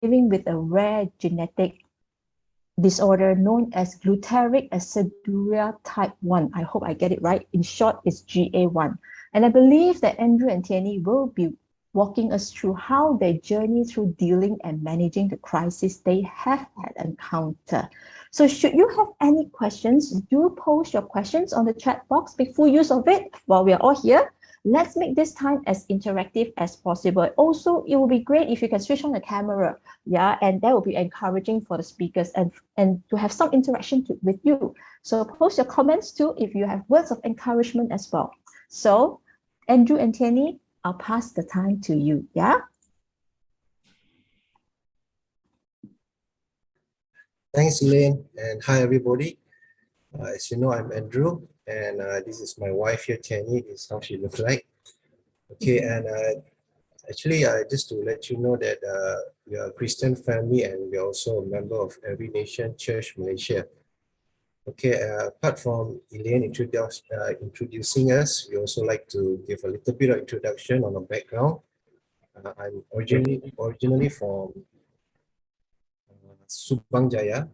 living with a rare genetic disorder known as Glutaric Aceduria type 1. I hope I get it right. In short, it's GA1. And I believe that Andrew and Thien Nee will be walking us through how they journey through dealing and managing the crisis they have had encountered. So should you have any questions, do post your questions on the chat box. Make full use of it while we are all here. Let's make this time as interactive as possible. Also, it will be great if you can switch on the camera, yeah, and that will be encouraging for the speakers and to have some interaction with you. So post your comments too if you have words of encouragement as well. So Andrew and Thien Nee, I'll pass the time to you, yeah? Thanks, Elaine, and hi, everybody. As you know, I'm Andrew, and this is my wife here, Thien Nee. This is how she looks like. Okay, and actually, just to let you know that we are a Christian family, and we are also a member of Every Nation Church Malaysia. Okay, apart from Elaine introducing us, we also like to give a little bit of introduction on our background. I'm originally from Subang Jaya,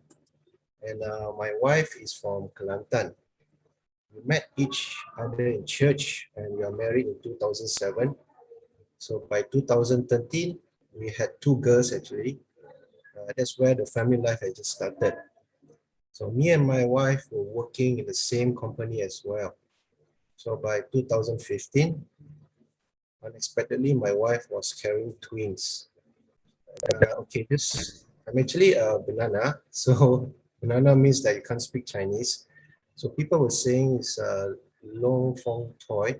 and my wife is from Kelantan. We met each other in church, and we are married in 2007. So by 2013, we had 2 girls actually. That's where the family life had just started. So me and my wife were working in the same company as well. So by 2015, unexpectedly, my wife was carrying twins. I'm actually a banana. So banana means that you can't speak Chinese. So people were saying it's a long form toy.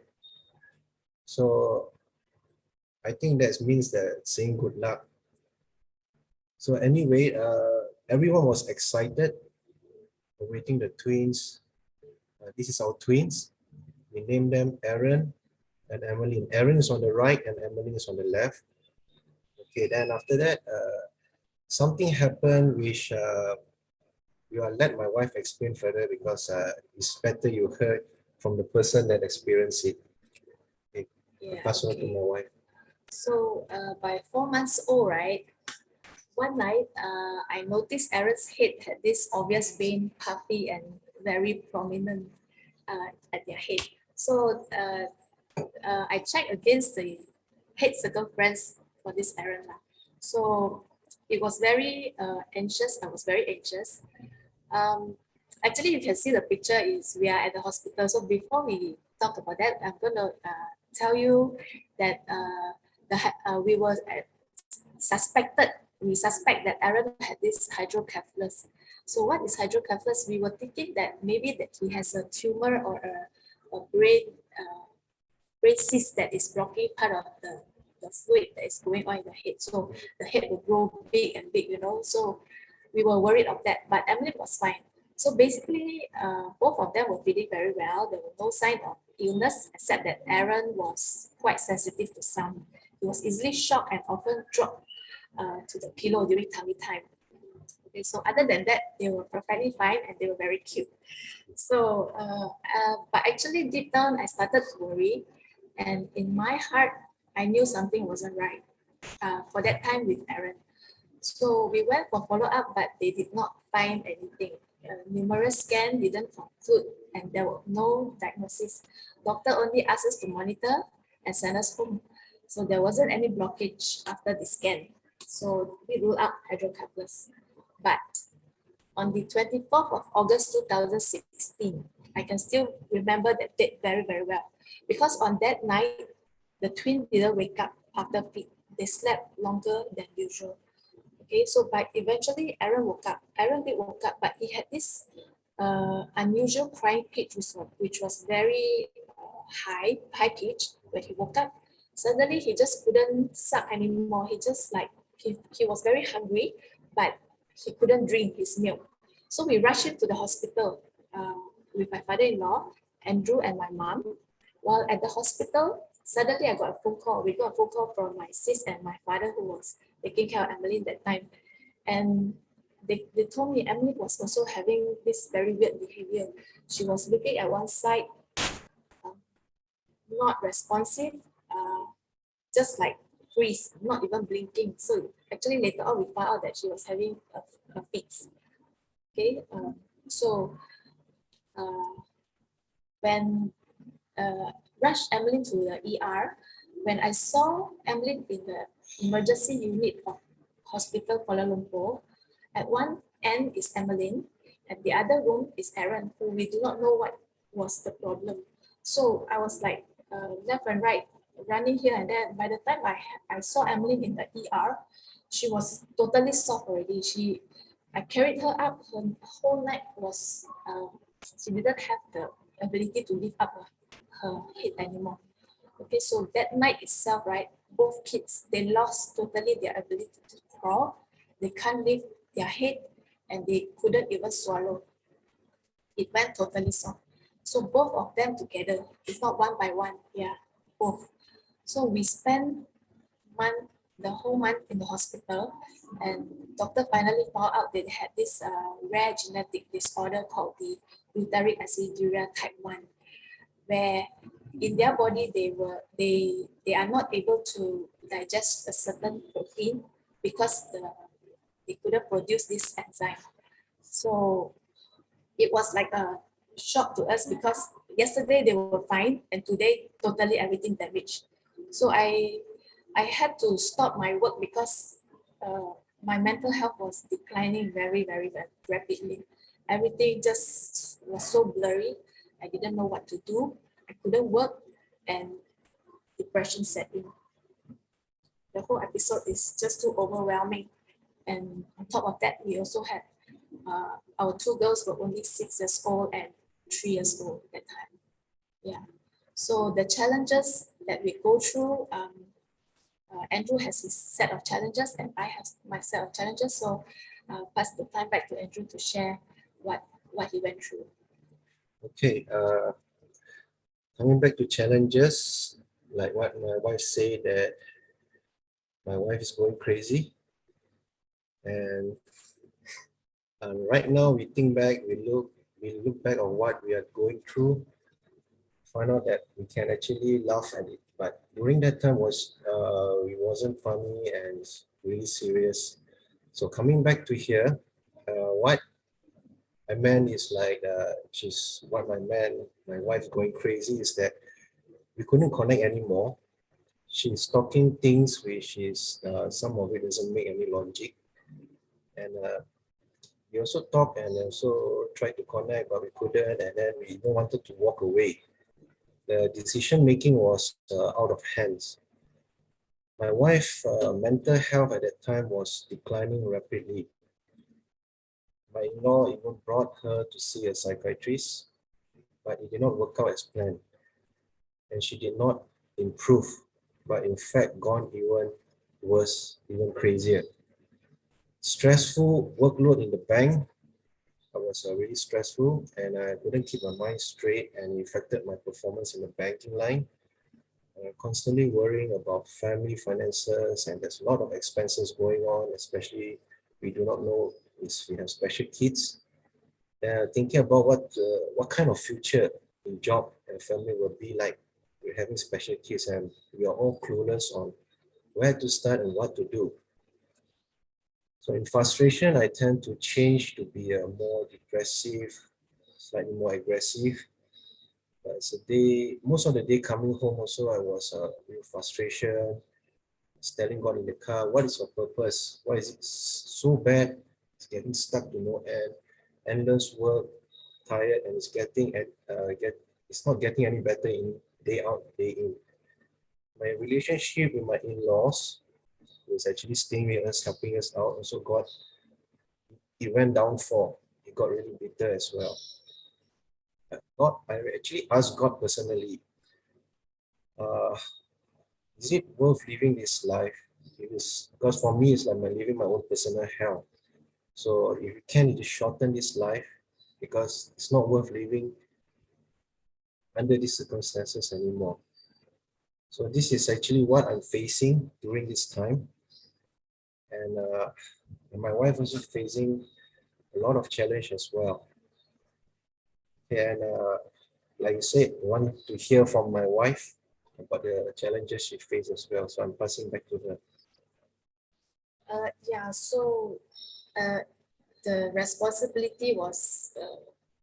So I think that means that saying good luck. So anyway, everyone was excited, awaiting the twins. This is our twins. We named them Aaron and Emmeline. Aaron is on the right and Emmeline is on the left. Okay, then after that, something happened which I'll let my wife explain further because it's better you heard from the person that experienced it. Okay, Yeah, pass on to my wife. So by 4 months old, right? One night, I noticed Aaron's head had this obvious vein, puffy and very prominent at their head. So I checked against the head circumference for this Aaron. So it was very anxious. I was very anxious. Actually, you can see the picture is we are at the hospital. So before we talk about that, I'm going to tell you that we were we suspect that Aaron had this hydrocephalus. So what is hydrocephalus? We were thinking that maybe that he has a tumor or a brain cyst that is blocking part of the fluid that is going on in the head. So the head will grow big and big, So we were worried of that, but Emily was fine. So basically, both of them were feeling very well. There were no sign of illness, except that Aaron was quite sensitive to sound. He was easily shocked and often dropped to the pillow during tummy time. Okay, so other than that, they were perfectly fine and they were very cute. So, but actually deep down, I started to worry. And in my heart, I knew something wasn't right for that time with Aaron. So we went for follow-up, but they did not find anything. Numerous scans didn't conclude, and there were no diagnosis. Doctor only asked us to monitor and send us home. So there wasn't any blockage after the scan. So we ruled out hydrocephalus. But on the 24th of August 2016, I can still remember that date very, very well. Because on that night, the twins didn't wake up after feed. They slept longer than usual. Okay, so but eventually Aaron woke up. Aaron did woke up, but he had this unusual crying pitch, which was very high pitch. When he woke up, suddenly he just couldn't suck anymore. He just like, he was very hungry, but he couldn't drink his milk. So we rushed him to the hospital with my father-in-law, Andrew, and my mom. While at the hospital, suddenly I got a phone call. We got a phone call from my sis and my father, who was taking care of Emily that time. And they told me Emily was also having this very weird behavior. She was looking at one side, not responsive, just like freeze, not even blinking. So actually later on we found out that she was having a fits. Okay, so when rushed Emmeline to the ER, when I saw Emmeline in the emergency unit of Hospital Kuala Lumpur, at one end is Emmeline, and the other room is Aaron, who we do not know what was the problem. So I was like left and right, running here and there. By the time I saw Emmeline in the ER, she was totally soft already. I carried her up. Her whole neck was, she didn't have the ability to lift up her head anymore. Okay, so that night itself, right, both kids, they lost totally their ability to crawl. They can't lift their head and they couldn't even swallow. It went totally soft. So both of them together, it's not one by one, yeah, both. So we spent the whole month in the hospital, and doctor finally found out they had this rare genetic disorder called the Glutaric Aceduria type 1, where in their body they are not able to digest a certain protein because they couldn't produce this enzyme. So it was like a shock to us because yesterday they were fine and today totally everything damaged. So I had to stop my work because my mental health was declining very, very, very rapidly. Everything just was so blurry. I didn't know what to do. I couldn't work and depression set in. The whole episode is just too overwhelming. And on top of that, we also had our two girls were only 6 years old and 3 years old at that time. Yeah. So the challenges that we go through, Andrew has his set of challenges and I have my set of challenges. So pass the time back to Andrew to share what he went through. Okay, coming back to challenges, like what my wife said, that my wife is going crazy. And right now we think back, we look back on what we are going through, find out that we can actually laugh at it. But during that time it wasn't funny and really serious. So coming back to here, what I meant is like, my wife going crazy is that we couldn't connect anymore. She's talking things which is, some of it doesn't make any logic. And we also talked and also tried to connect, but we couldn't, and then we even wanted to walk away. The decision making was out of hands. My wife's mental health at that time was declining rapidly. My in-law even brought her to see a psychiatrist, but it did not work out as planned. And she did not improve, but in fact gone even worse, even crazier. Stressful workload in the bank. I was really stressful and I couldn't keep my mind straight, and it affected my performance in the banking line. Constantly worrying about family finances, and there's a lot of expenses going on, especially we do not know if we have special kids. Thinking about what kind of future in job and family will be like. We're having special kids and we are all clueless on where to start and what to do. So in frustration, I tend to change to be a more depressive, slightly more aggressive. It's a day, most of the day coming home also, I was with frustration, telling God in the car, what is your purpose? Why is it so bad? It's getting stuck to no end, endless work, tired, and it's not getting any better in day out, day in. My relationship with my in-laws, who was actually staying with us, helping us out, also it went downfall. It got really bitter as well. I actually asked God personally, is it worth living this life? Because for me, it's like I'm living my own personal hell. So if you can, just shorten this life, because it's not worth living under these circumstances anymore. So this is actually what I'm facing during this time. And my wife was also facing a lot of challenge as well. And like I said, I want to hear from my wife about the challenges she faced as well. So I'm passing back to her. Yeah, so the responsibility was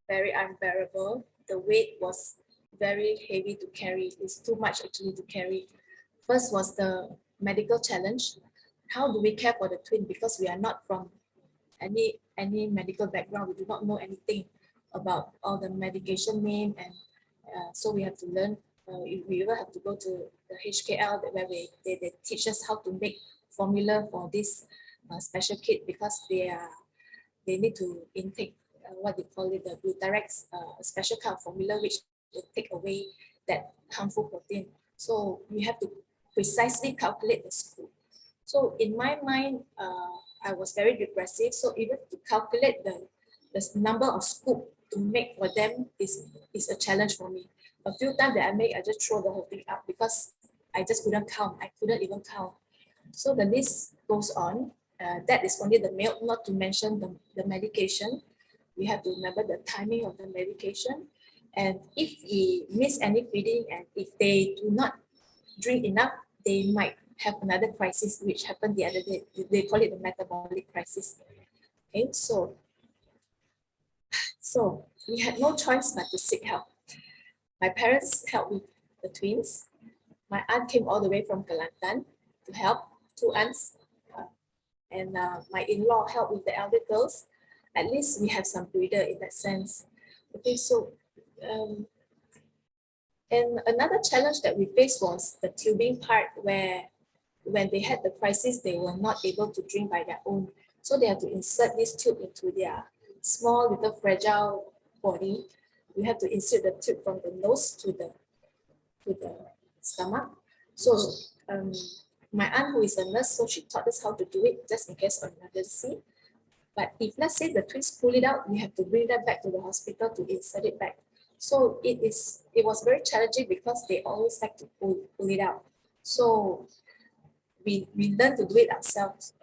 very unbearable. The weight was very heavy to carry. It's too much actually to carry. First was the medical challenge. How do we care for the twin? Because we are not from any medical background. We do not know anything about all the medication name, and so we have to learn. We even have to go to the HKL where they teach us how to make formula for this special kit, because they need to intake what they call it, the glutaric special kind of formula, which will take away that harmful protein. So we have to precisely calculate the scoop. So in my mind, I was very depressive. So even to calculate the number of scoop to make for them is a challenge for me. A few times that I make, I just throw the whole thing up because I just couldn't count. I couldn't even count. So the list goes on. That is only the milk, not to mention the medication. We have to remember the timing of the medication. And if we miss any feeding and if they do not drink enough, they might have another crisis, which happened the other day. They call it the metabolic crisis. Okay, so we had no choice but to seek help. My parents helped with the twins. My aunt came all the way from Kelantan to help, 2 aunts, and my in-law helped with the elder girls. At least we have some breeder in that sense. Okay, so and another challenge that we faced was the tubing part, where when they had the crisis, they were not able to drink by their own. So they have to insert this tube into their small little fragile body. We have to insert the tube from the nose to the stomach. So my aunt, who is a nurse, so she taught us how to do it just in case of emergency. But if let's say the twins pull it out, we have to bring them back to the hospital to insert it back. So it was very challenging because they always like to pull it out. So we learned to do it ourselves.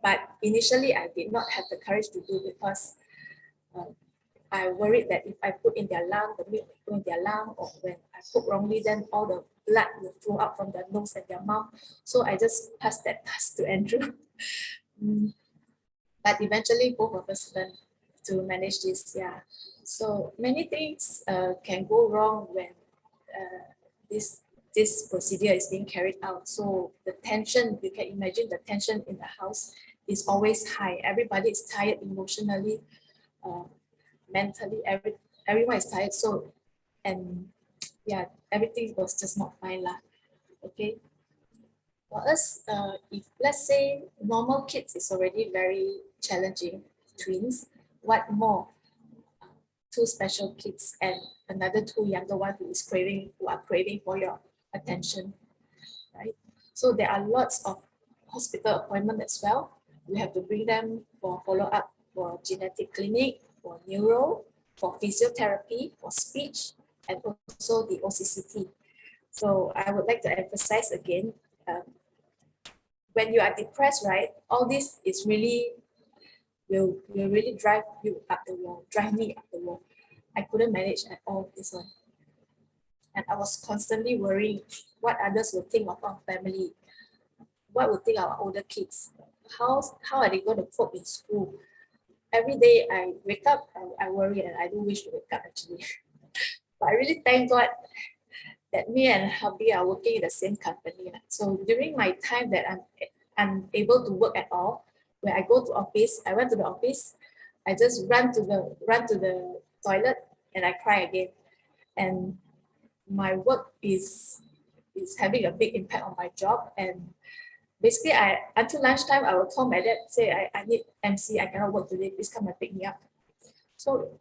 But initially I did not have the courage to do, because I worried that if I put in their lung, the milk will go in their lung, or when I put wrongly, then all the blood will flow out from their nose and their mouth. So I just passed that task to Andrew. But eventually both of us learned to manage this. Yeah. So many things can go wrong when this procedure is being carried out. So the tension, you can imagine the tension in the house is always high. Everybody is tired emotionally, mentally, everyone is tired. So, and yeah, everything was just not fine lah. Okay. For us, if let's say normal kids is already very challenging, twins, what more? 2 special kids and another 2 younger ones who are craving for your attention, right? So there are lots of hospital appointments as well. We have to bring them for follow-up, for genetic clinic, for neuro, for physiotherapy, for speech, and also the OCCT. So I would like to emphasize again, when you are depressed, right, all this is really will really drive you up the wall, drive me up the wall. I couldn't manage at all this one. And I was constantly worrying what others will think of our family, what will think our older kids, how are they going to cope in school. Every day I wake up, I worry, and I do wish to wake up actually. But I really thank God that me and hubby are working in the same company. So during my time that I'm able to work at all, when I go to office, I went to the office, I just run to the toilet and I cry again. And my work is having a big impact on my job. And basically, until lunchtime, I will call my dad, say I need MC, I cannot work today, please come and pick me up. So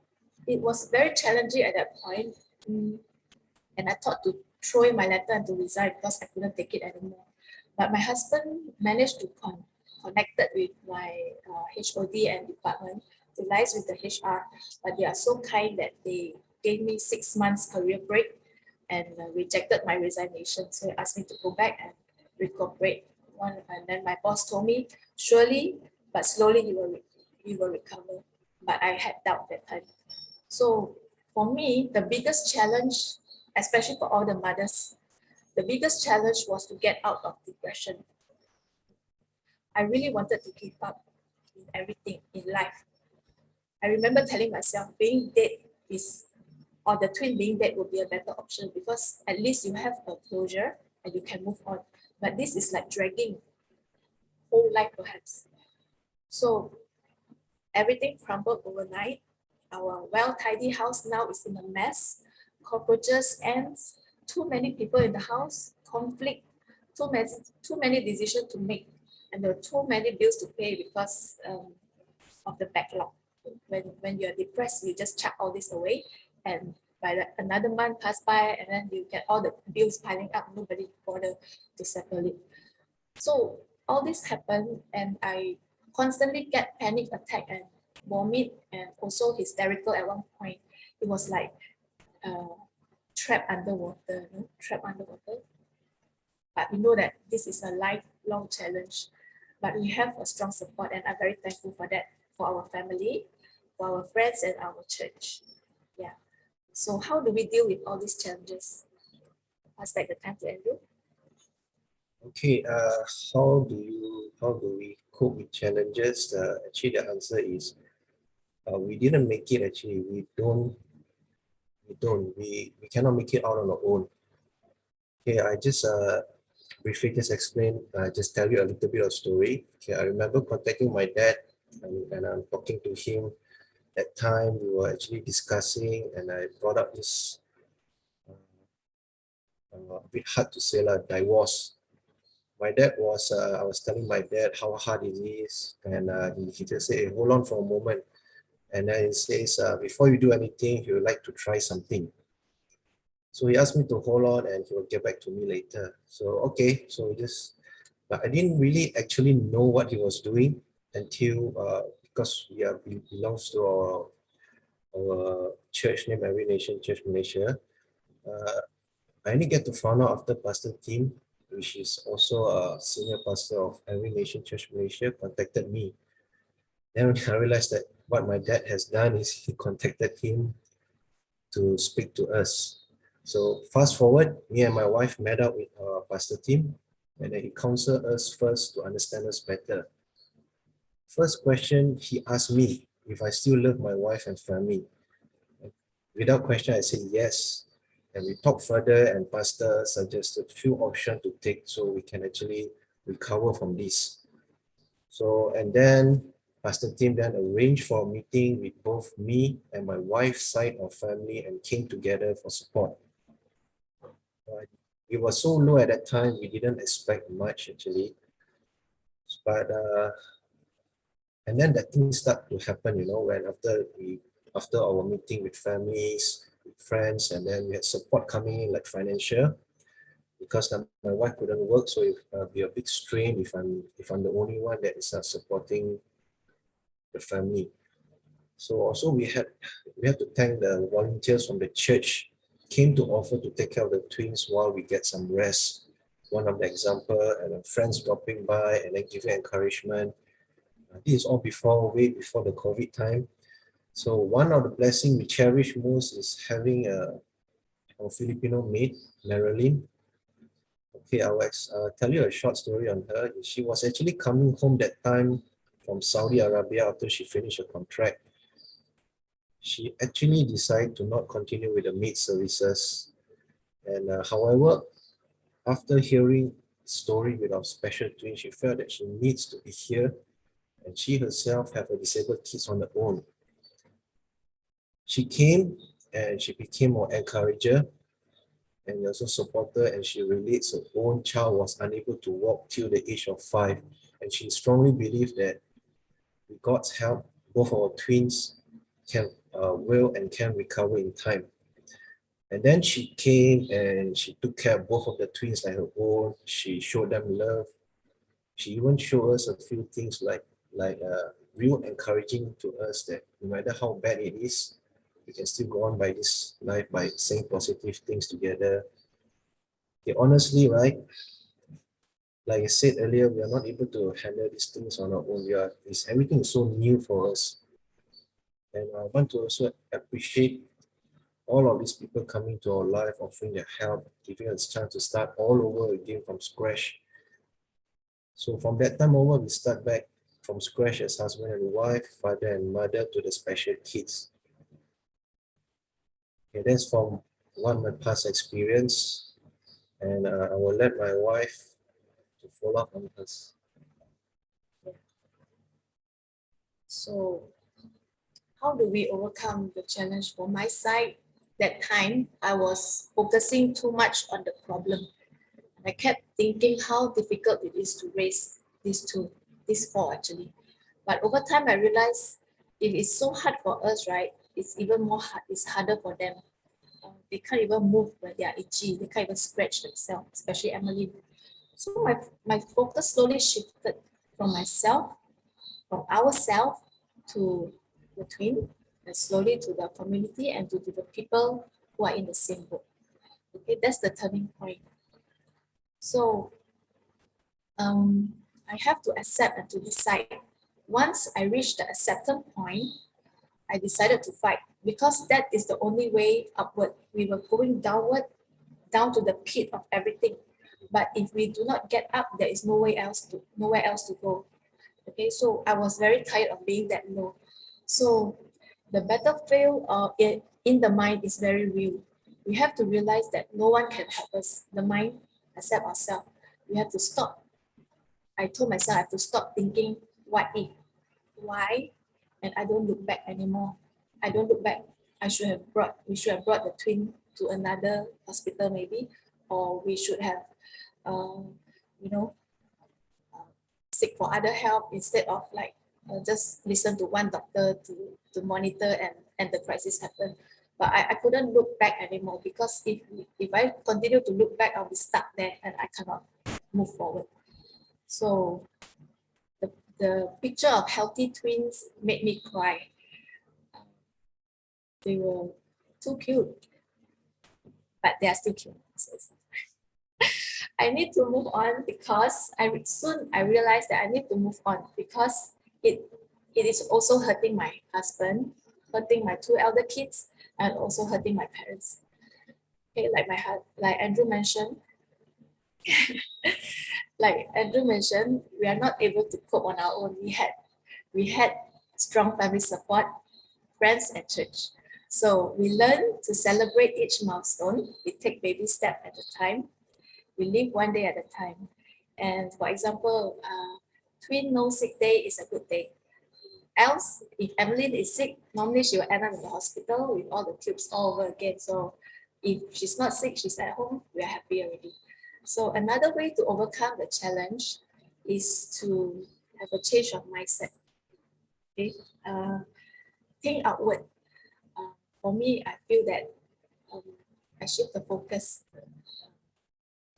it was very challenging at that point. And I thought to throw in my letter and to resign because I couldn't take it anymore. But my husband managed to connected with my HOD and department to liaise with the HR. But they are so kind that they gave me 6 months career break and rejected my resignation. So they asked me to go back and recuperate. And then my boss told me, surely, but slowly you will recover. But I had doubt that time. So for me, the biggest challenge, especially for all the mothers, the biggest challenge was to get out of depression. I really wanted to keep up in everything in life. I remember telling myself being dead or the twin being dead would be a better option because at least you have a closure and you can move on. But this is like dragging whole life perhaps. So everything crumbled overnight. Our well-tidy house now is in a mess. Cockroaches, ants, too many people in the house, conflict, too many decisions to make, and there are too many bills to pay because of the backlog. When you're depressed, you just chuck all this away, and another month pass by, and then you get all the bills piling up. Nobody bother to settle it. So all this happened, and I constantly get panic attack and vomit, and also hysterical at one point. It was like trapped underwater, trapped underwater. But we know that this is a lifelong challenge. But we have a strong support, and I'm very thankful for that, for our family, for our friends, and our church. Yeah. So how do we deal with all these challenges? Pass back the time to Andrew. Okay, how do we cope with challenges? Actually, the answer is we didn't make it. Actually, we cannot make it out on our own. Okay, I just briefly just explain, just tell you a little bit of story. Okay, I remember contacting my dad and I'm talking to him. That time we were actually discussing, and I brought up this a bit hard to say, divorce. My dad was, I was telling my dad how hard it is, and he just said, hey, hold on for a moment. And then he says, before you do anything, he would like to try something. So he asked me to hold on and he will get back to me later. So, okay, so but I didn't really actually know what he was doing until, because we belongs to our church named Every Nation Church Malaysia. I only get to find out after Pastor Tim, which is also a senior pastor of Every Nation Church Malaysia, contacted me. Then I realized that what my dad has done is he contacted him to speak to us. So fast forward, me and my wife met up with Pastor Tim, and then he counseled us first to understand us better. First question, he asked me if I still love my wife and family. Without question, I said yes. And we talked further, and Pastor suggested few options to take so we can actually recover from this. So, and then Pastor Tim then arranged for a meeting with both me and my wife's side of family and came together for support. We were so low at that time, we didn't expect much actually. But and then that thing started to happen, when after our meeting with families, with friends, and then we had support coming in like financial, because my wife couldn't work, so it would be a big strain if I'm the only one that is supporting the family. So also we had to thank the volunteers from the church came to offer to take care of the twins while we get some rest. One of the example, and friends dropping by and then giving encouragement. This is all way before the COVID time. So one of the blessings we cherish most is having a Filipino maid, Marilyn. Okay, I'll tell you a short story on her. She was actually coming home that time from Saudi Arabia after she finished her contract. She actually decided to not continue with the maid services. And however, after hearing story with our special twin, she felt that she needs to be here, and she herself have a disabled kids on her own. She came and she became more encourager and also supporter, and she relates her own child was unable to walk till the age of 5. And she strongly believed that with God's help, both our twins will and can recover in time. And then she came and she took care of both of the twins like her own. She showed them love. She even showed us a few things like real encouraging to us that no matter how bad it is, we can still go on by this life by saying positive things together. Okay, honestly, right? Like I said earlier, we are not able to handle these things on our own. Everything is so new for us. And I want to also appreciate all of these people coming to our life, offering their help, giving us a chance to start all over again from scratch. So from that time onward, we start back from scratch as husband and wife, father and mother to the special kids. Okay, that's from one my past experience, and I will let my wife to follow up on this. So how do we overcome the challenge? For my side, that time I was focusing too much on the problem. And I kept thinking how difficult it is to raise these four actually. But over time I realized if it's so hard for us, right, it's even more hard, it's harder for them. They can't even move when they are itchy, they can't even scratch themselves, especially Emily. So my focus slowly shifted from myself, from ourselves to the twin, and slowly to the community and to the people who are in the same boat. Okay, that's the turning point. So I have to accept and to decide. Once I reached the acceptance point, I decided to fight because that is the only way upward. We were going downward, down to the pit of everything. But if we do not get up, there is nowhere else to go. Okay, so I was very tired of being that low. So the battlefield in the mind is very real. We have to realize that no one can help us, the mind, except ourselves. We have to stop. I told myself I have to stop thinking what if, why, and I don't look back anymore. I don't look back. We should have brought the twin to another hospital maybe, or we should have, you know, seek for other help instead of like just listen to one doctor to monitor and the crisis happen. But I couldn't look back anymore because if I continue to look back, I'll be stuck there and I cannot move forward. So the picture of healthy twins made me cry. They were too cute, but they are still cute. So I need to move on because I realized that I need to move on because it is also hurting my husband, hurting my two elder kids, and also hurting my parents. Okay, like Andrew mentioned, we are not able to cope on our own. We had strong family support, friends, and church. So we learn to celebrate each milestone. We take baby step at a time. We live one day at a time. And for example, twin no sick day is a good day. Else, if Evelyn is sick, normally she will end up in the hospital with all the tubes all over again. So if she's not sick, she's at home, we are happy already. So another way to overcome the challenge is to have a change of mindset. Okay, think outward. For me, I feel that I shift the focus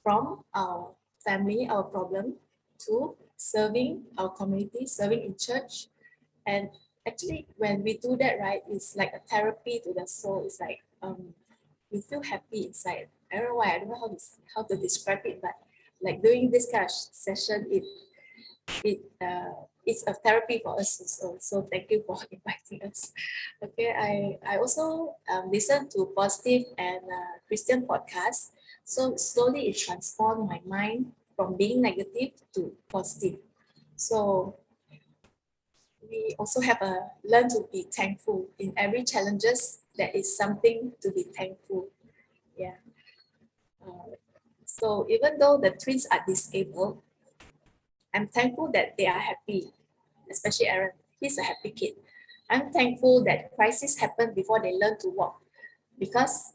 from our family, our problem, to serving our community, serving in church. And actually, when we do that, right, it's like a therapy to the soul. It's like we feel happy inside. I don't know why. I don't know how to describe it, but like doing this kind of session, it's a therapy for us also. So thank you for inviting us. Okay, I also listen to positive and Christian podcasts. So slowly it transformed my mind from being negative to positive. So we also have a learn to be thankful in every challenges. There is something to be thankful. Yeah. So even though the twins are disabled, I'm thankful that they are happy, especially Aaron. He's a happy kid. I'm thankful that crisis happened before they learn to walk, because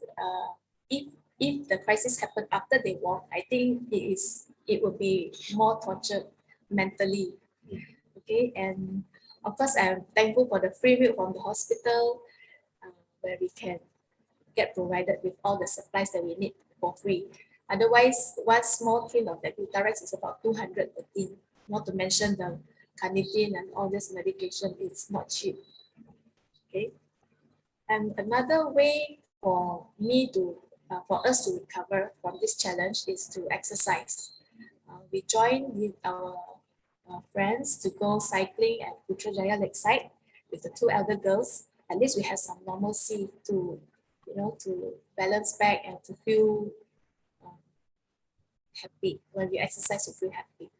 if the crisis happened after they walk, I think it will be more torture mentally. Okay, and of course, I'm thankful for the free meal from the hospital, where we can get provided with all the supplies that we need for free. Otherwise, one small tin of that Glutaric is about 200 per tin. Not to mention the carnitine and all this medication, it's not cheap. Okay, and another way for us to recover from this challenge is to exercise. We join with our friends to go cycling at Putrajaya Lakeside with the two elder girls. At least we have some normalcy to to balance back and to feel happy. When we exercise, we feel happy.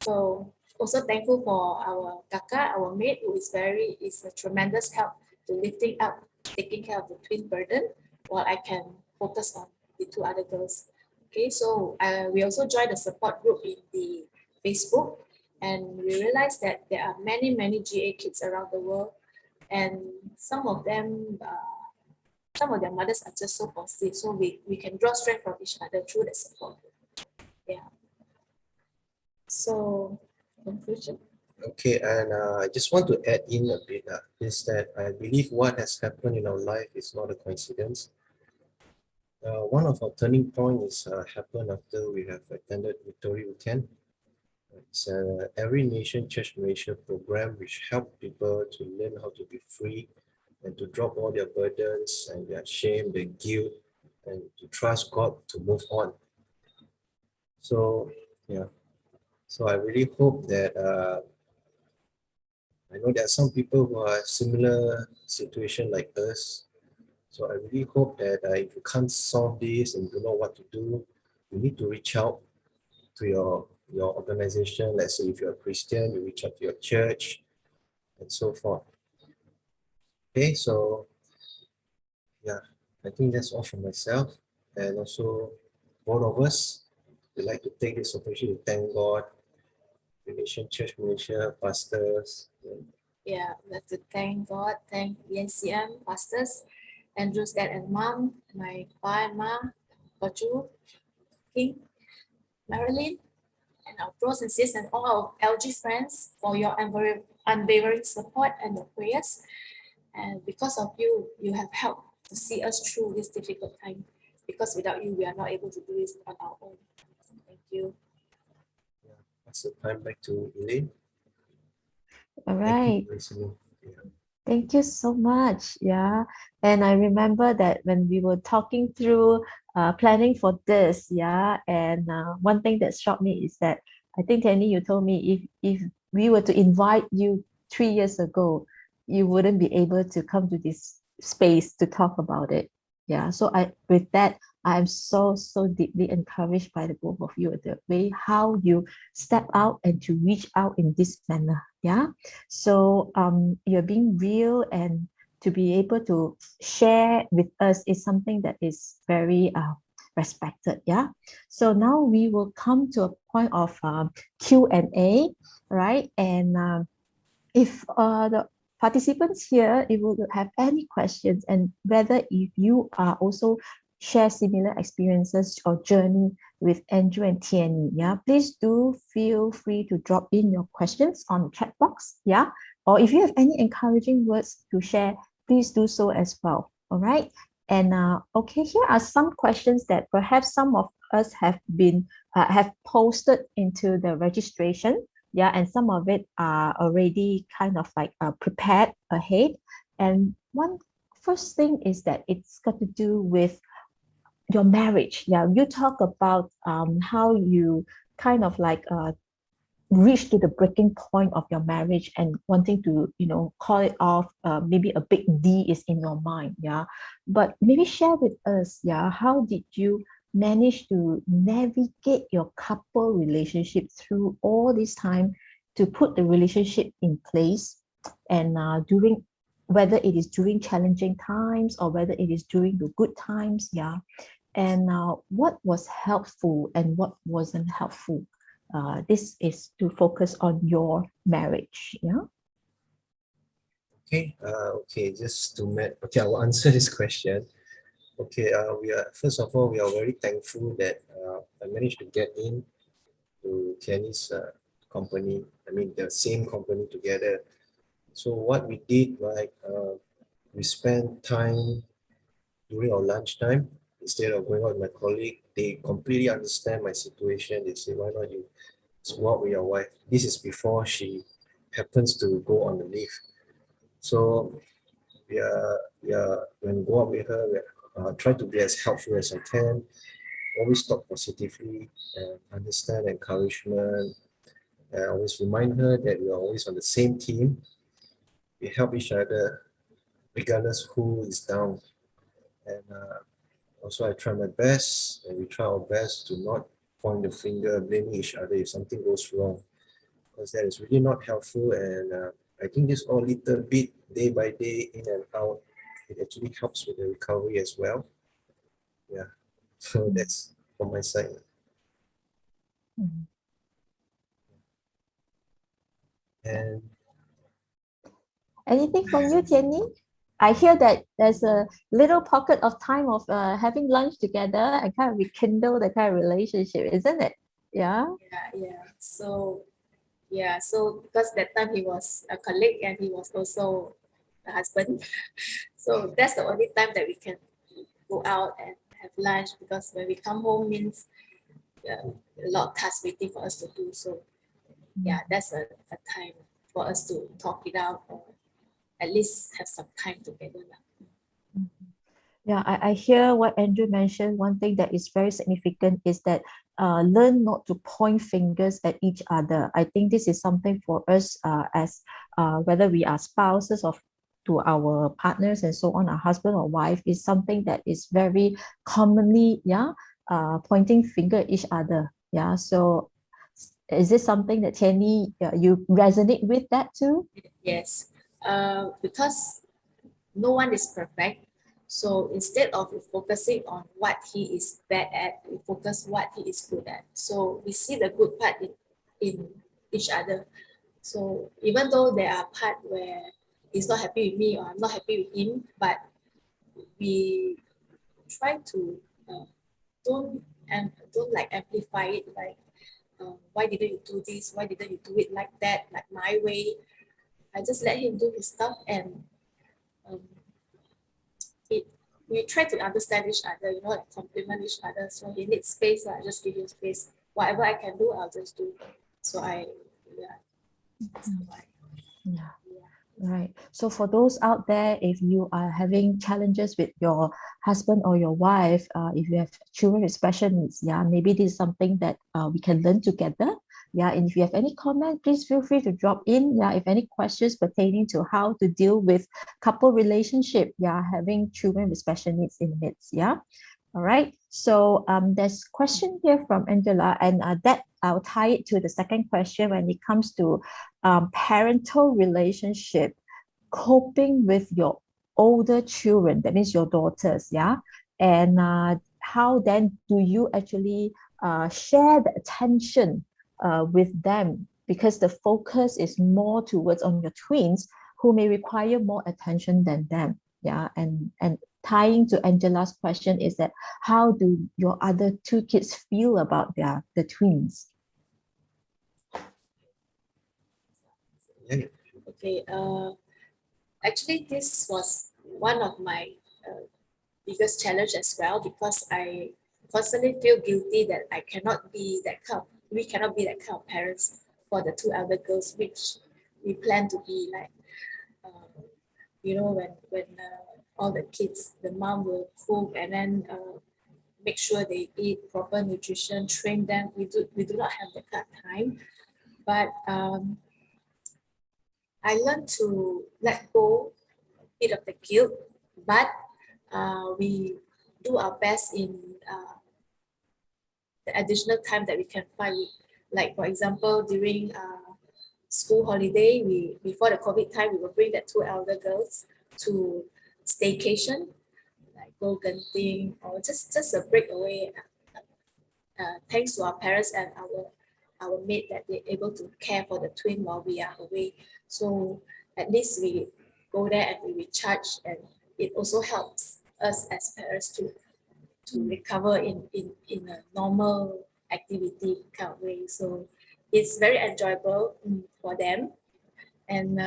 So also thankful for our kakak, our maid, who is a tremendous help to lifting up, taking care of the twin burden, while I can focus on the two other girls. Okay, so we also joined the support group in the Facebook, and we realized that there are many GA kids around the world, and some of them, some of their mothers are just so positive, so we can draw strength from each other through the support group. Yeah. So conclusion. Okay, and I just want to add in a bit is that I believe what has happened in our life is not a coincidence. One of our turning points happened after we have attended Victory Weekend. It's every nation church Malaysia program which help people to learn how to be free and to drop all their burdens and their shame, their guilt, and to trust God to move on. So yeah, so I really hope that I know there are some people who are similar situation like us. So I really hope that if you can't solve this and you don't know what to do, you need to reach out to your organization. Let's say if you're a Christian, you reach out to your church and so forth. Okay, so yeah, I think that's all from myself. And also both of us, we'd like to take this opportunity to thank God, the Nation Church Malaysia, pastors. Yeah, we have to thank God, thank ENCM pastors, Andrew's dad and mom, my pa and ma, Baju, King, Marilyn, and our bros and sisters and all our LG friends for your unwavering support and your prayers. And because of you, you have helped to see us through this difficult time. Because without you, we are not able to do this on our own. Thank you. Yeah, pass the time back to Elaine. All Thank you right. for listening. Yeah. Thank you so much. Yeah. And I remember that when we were talking through planning for this, yeah, and one thing that struck me is that I think, Thien Nee, you told me if we were to invite you 3 years ago, you wouldn't be able to come to this space to talk about it. Yeah. So with that, I'm so deeply encouraged by the both of you, the way how you step out and to reach out in this manner. Yeah. So you're being real, and to be able to share with us is something that is very respected. Yeah. So now we will come to a point of Q&A, right? And if the participants here, if you have any questions, and whether if you are also share similar experiences or journey with Andrew and Thien Nee, yeah, please do feel free to drop in your questions on the chat box, yeah, or if you have any encouraging words to share, please do so as well. All right. And okay, here are some questions that perhaps some of us have posted into the registration. Yeah, and some of it are already kind of like prepared ahead. And one first thing is that it's got to do with your marriage. Yeah, you talk about how you kind of like reach to the breaking point of your marriage and wanting to, call it off. Maybe a big D is in your mind. Yeah, but maybe share with us. Yeah, how did you manage to navigate your couple relationship through all this time to put the relationship in place, and during, whether it is during challenging times or whether it is during the good times. Yeah, and what was helpful and what wasn't helpful. This is to focus on your marriage. Yeah. Okay. Okay. Just to okay, I will answer this question. Okay. We are first of all, we are very thankful that I managed to get in to Thien Nee's company. I mean, the same company together. So what we did, like, we spent time during our lunchtime. Instead of going out with my colleague, they completely understand my situation. They say, why not you walk with your wife? This is before she happens to go on the leave. So when we go out with her, we try to be as helpful as I can. Always talk positively and understand encouragement. I always remind her that we are always on the same team. We help each other regardless who is down. And also I try my best, and we try our best to not point the finger, blaming each other if something goes wrong, because that is really not helpful. And I think this all little bit, day by day, in and out, it actually helps with the recovery as well. Yeah, so that's from my side. Mm. And Anything from you, Thien Nee? I hear that there's a little pocket of time of having lunch together and kind of rekindle the kind of relationship, isn't it? Yeah. Yeah. So because that time he was a colleague and he was also a husband. So that's the only time that we can go out and have lunch, because when we come home means a lot of tasks waiting for us to do. So yeah, that's a time for us to talk it out, or at least have some time together. Yeah, I hear what Andrew mentioned. One thing that is very significant is that learn not to point fingers at each other. I think this is something for us as whether we are spouses of to our partners and so on, our husband or wife, is something that is very commonly, pointing finger at each other. Yeah, so is this something that Thien Nee, you resonate with that too? Yes, because no one is perfect. So instead of focusing on what he is bad at, we focus what he is good at. So we see the good part in each other. So even though there are parts where he's not happy with me or I'm not happy with him, but we try to don't like amplify it, like why didn't you do this? Why didn't you do it like that, like my way? I just let him do his stuff, and um, we try to understand each other, like compliment each other. So he needs space, I just give him space. Whatever I can do, I'll just do. So that's why. Yeah. Right. So for those out there, if you are having challenges with your husband or your wife, if you have children with special needs, maybe this is something that we can learn together. And if you have any comment, please feel free to drop in. If any questions pertaining to how to deal with couple relationship, having children with special needs in the midst. All right. So there's question here from Angela, and that I'll tie it to the second question when it comes to parental relationship, coping with your older children, that means your daughters, and how then do you actually share the attention with them, because the focus is more towards on your twins who may require more attention than them. And tying to Angela's question is that how do your other two kids feel about the twins? yeah, Okay. Actually, this was one of my biggest challenge as well, because I constantly feel guilty that we cannot be that kind of parents for the two elder girls, which we plan to be like. When all the kids, the mom will cook and then make sure they eat proper nutrition, train them. We do not have that kind of time, but I learned to let go a bit of the guilt, but we do our best in the additional time that we can find. Like for example, during school holiday, before the COVID time, we will bring the two elder girls to staycation, like go Genting, or just a breakaway. Thanks to our parents and our maid that they're able to care for the twin while we are away. So at least we go there and we recharge, and it also helps us as parents to recover in a normal activity kind of way. So it's very enjoyable for them. And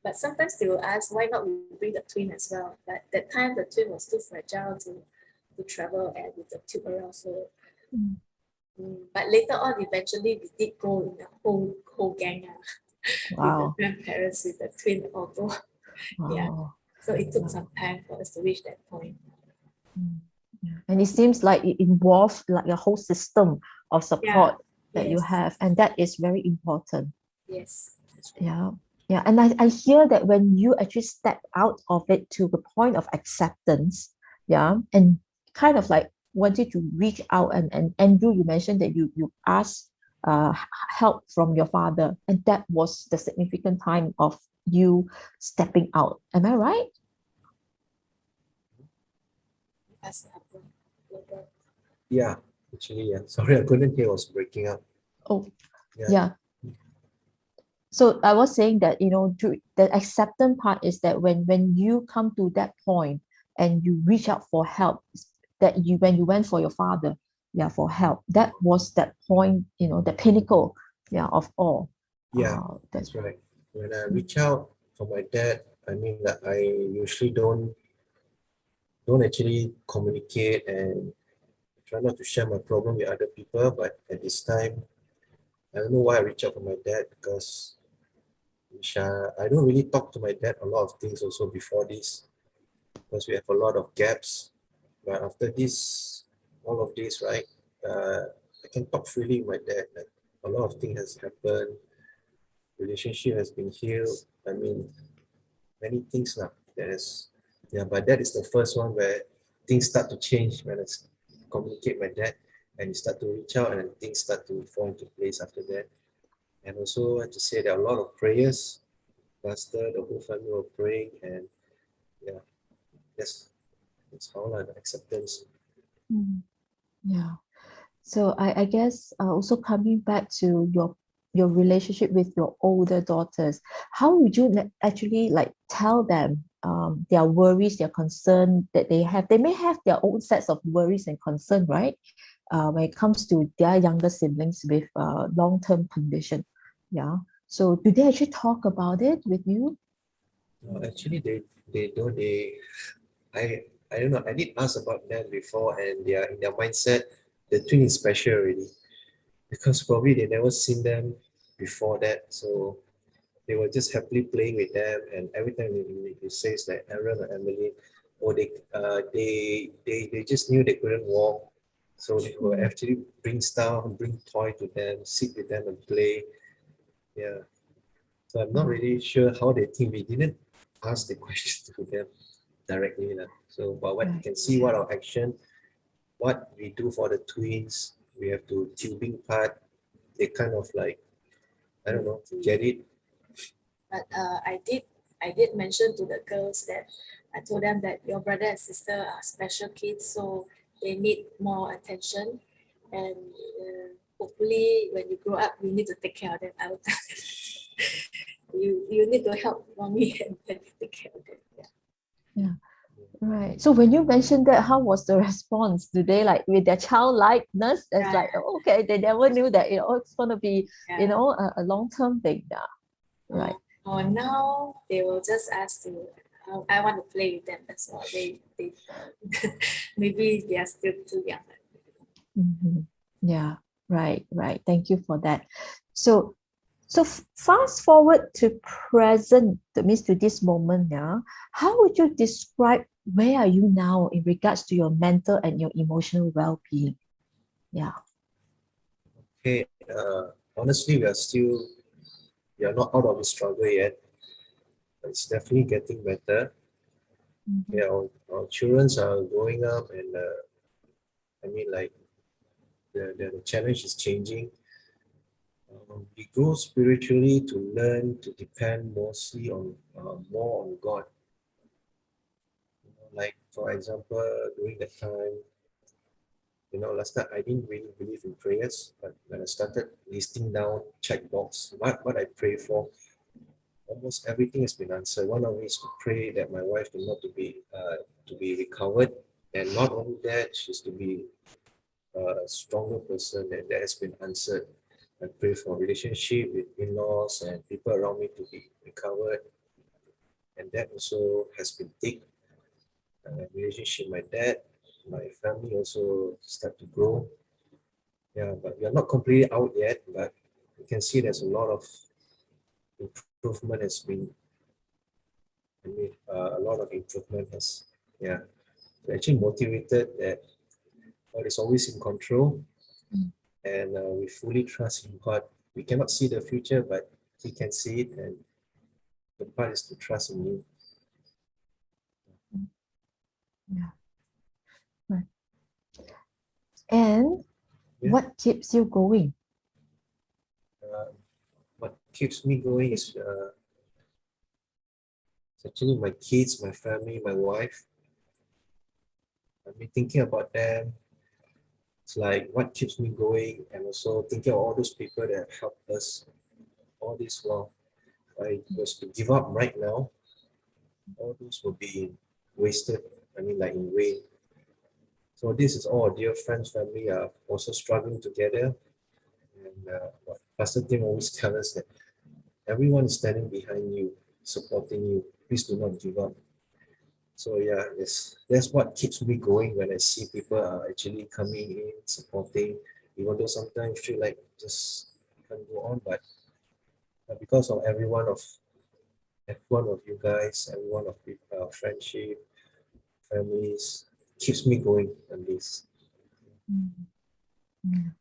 but sometimes they will ask, why not we bring the twin as well? But that time the twin was too fragile to travel and with the tube around. So but later on, eventually we did go in the whole gang with the Wow. grandparents, with the twin although. Yeah. Wow. So it took some time for us to reach that point. And it seems like it involves like a whole system of support that you Yes. have, and that is very important. Yes. Yeah. And I hear that when you actually step out of it to the point of acceptance, yeah, and kind of like wanted to reach out. And Andrew, you mentioned that you asked help from your father, and that was the significant time of you stepping out. Am I right? Has happened. Yeah, actually, yeah. Sorry, I couldn't hear. I was breaking up. Oh, Yeah. yeah. So I was saying that, the acceptance part is that when you come to that point and you reach out for help, that when you went for your father, yeah, for help, that was that point, the pinnacle, yeah, of all. Yeah, That, that's right. When I reach out for my dad, I mean that I usually don't actually communicate and try not to share my problem with other people. But at this time, I don't know why I reach out for my dad, because I don't really talk to my dad a lot of things also before this, because we have a lot of gaps. But after this, all of this, right, I can talk freely with my dad. Like, a lot of things has happened, relationship has been healed. I mean, many things now. Yeah, but that is the first one where things start to change when I communicate with my dad, and you start to reach out, and things start to fall into place after that. And also, I have to say there are a lot of prayers. Pastor, the whole family were praying, and yeah, that's how the acceptance. mm, yeah. So I guess also coming back to your relationship with your older daughters, how would you actually like tell them their worries, their concern that they have? They may have their own sets of worries and concern, right? When it comes to their younger siblings with long-term condition. Yeah. So do they actually talk about it with you? Actually, they don't. I I don't know. I did ask about them before, and they are in their mindset. The twin is special already, because probably they never seen them before that. So they were just happily playing with them, and every time they say like Aaron or Emily, or they just knew they couldn't walk, so they will Mm, actually bring stuff, bring toy to them, sit with them and play. Yeah. So I'm not yeah. really sure how they think. We didn't ask the question to them directly. So, but what you Right. can see, what our action, what we do for the twins, we have to tubing part. They kind of like, I don't know, get it. But I did mention to the girls that I told them that your brother and sister are special kids, so they need more attention. And hopefully, when you grow up, you need to take care of them. I will tell them, you need to help mommy and daddy take care of them. Yeah. Yeah. Right. So when you mentioned that, how was the response? Do they like with their childlikeness? It's Yeah, like, oh, okay, they never knew that, it's gonna be, yeah. a long-term thing. Yeah. Uh, Right. or now they will just ask to. I want to play with them. That's all. They maybe they are still too young. Mhm. Yeah. Right. Right. Thank you for that. So, fast forward to present, that means to this moment. Yeah. How would you describe where are you now in regards to your mental and your emotional well-being? Yeah. Okay, honestly, we are not out of the struggle yet. It's definitely getting better. Mhm. Yeah, our children are growing up, and I mean, like the challenge is changing. We grow spiritually to learn to depend mostly on more on God. Like for example, during that time, last time I didn't really believe in prayers, but when I started listing down checkbox, what I pray for, almost everything has been answered. One of it is to pray that my wife to not to be recovered, and not only that, she's to be a stronger person, and that has been answered. I pray for relationship with in-laws and people around me to be recovered, and that also has been thick. Relationship with my dad, my family also start to grow. Yeah, but we are not completely out yet, but you can see there's a lot of improvement has been, a lot of improvement has, yeah. We're actually motivated that God is always in control, Mm. and we fully trust in God. We cannot see the future, but He can see it, and the part is to trust in Him. Yeah. And Yeah. what keeps you going? What keeps me going is it's actually my kids, my family, my wife. I've been thinking about them. It's like what keeps me going, and also thinking of all those people that have helped us all this while. If I was to give up right now, all those will be wasted. I mean, like in vain. So this is all dear friends, family are also struggling together. And what Pastor Tim always tells us that everyone is standing behind you, supporting you. Please do not give up. So yeah, that's what keeps me going when I see people are actually coming in, supporting, even though sometimes feel like just can't go on, but because of every one of you guys, every one of friendship, families, keeps me going at least. Mm.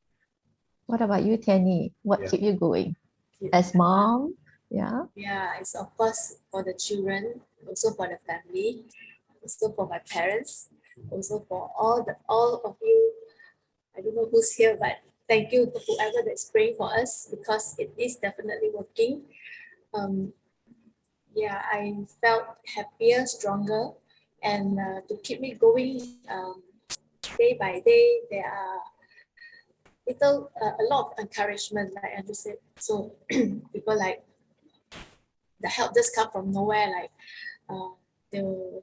What about you, Thien Nee? What Yeah. keep you going? As mom? Yeah. Yeah, it's of course for the children, also for the family, also for my parents, also for all of you. I don't know who's here, but thank you to whoever that's praying for us, because it is definitely working. Yeah, I felt happier, stronger, and to keep me going day by day, there are a lot of encouragement, like Andrew said. So people like the help just come from nowhere, like the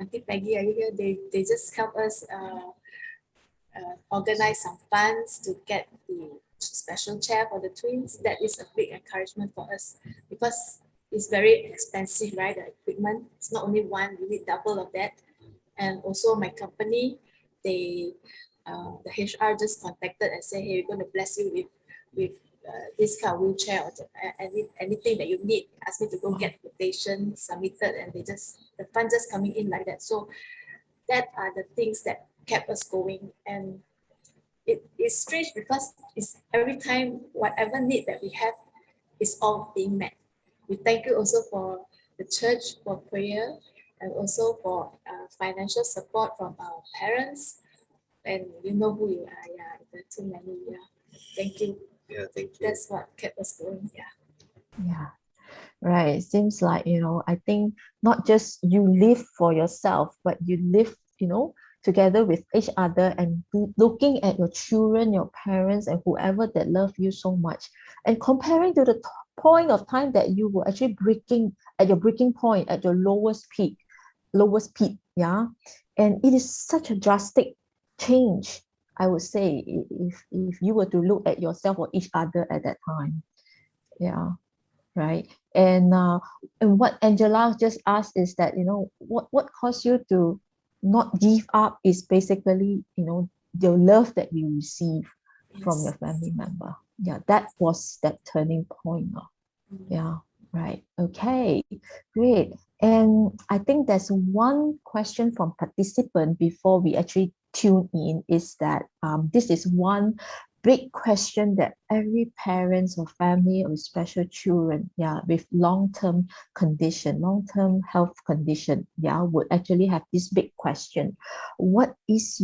Auntie Peggy, are you here? They just help us organize some funds to get the special chair for the twins. That is a big encouragement for us, because it's very expensive, right? The equipment, it's not only one, we need double of that. And also my company, the HR just contacted and said, hey, we're going to bless you with this kind of wheelchair, or anything that you need. Ask me to go get quotation submitted, and the fund just coming in like that. So that are the things that kept us going. And it is strange, because it's every time whatever need that we have is all being met. We thank you also for the church for prayer, and also for financial support from our parents. And you know who you are, yeah, the too many, yeah. Thank you. Yeah, thank you. That's what kept us going, yeah. Yeah. Right. It seems like, I think not just you live for yourself, but you live, together with each other, and looking at your children, your parents, and whoever that love you so much, and comparing to the point of time that you were actually at your breaking point, at your lowest peak. Yeah. And it is such a drastic change, I would say, if you were to look at yourself or each other at that time. Yeah. Right. And what Angela just asked is that, what caused you to not give up is basically, the love that you receive from Yes. your family member. Yeah, that was that turning point. Yeah, right. Okay, great. And I think there's one question from participant before we actually tune in, is that this is one big question that every parents or family or special children, yeah, with long-term health condition, yeah, would actually have this big question. What is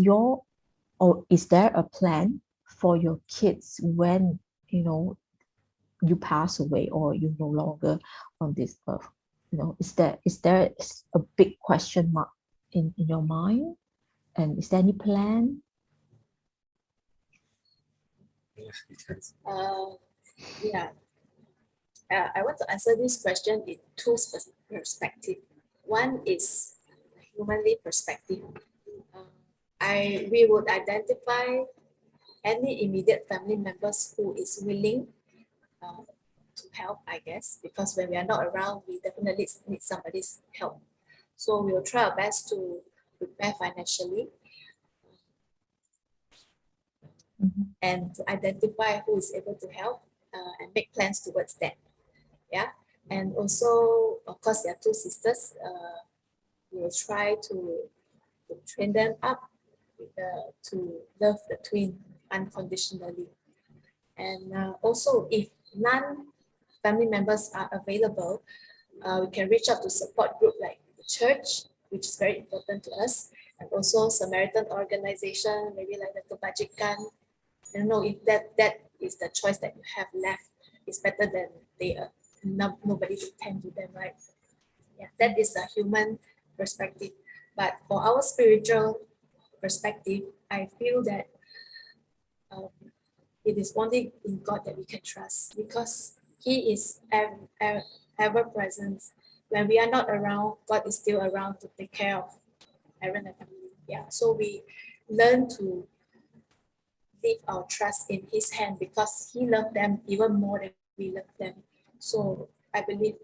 or is there a plan for your kids when, you pass away, or you no longer on this earth? Is there a big question mark in your mind? And is there any plan? Yeah, I want to answer this question in two perspectives. One is humanly perspective. We would identify any immediate family members who is willing to help, I guess, because when we are not around, we definitely need somebody's help. So we will try our best to prepare financially and to identify who is able to help and make plans towards that. Yeah, and also, of course, there are two sisters. We will try to train them up to love the twin unconditionally. And also, if none family members are available, we can reach out to support group like the church, which is very important to us, and also Samaritan organization, maybe like the Kebajikan. I don't know if that is the choice that you have left. It's better than nobody to tend to them, right? Yeah, that is a human perspective. But for our spiritual perspective, I feel that it is only in God that we can trust, because He is ever present. When we are not around, God is still around to take care of Aaron and family. Yeah, so we learn to leave our trust in His hand, because He loved them even more than we love them. So I believe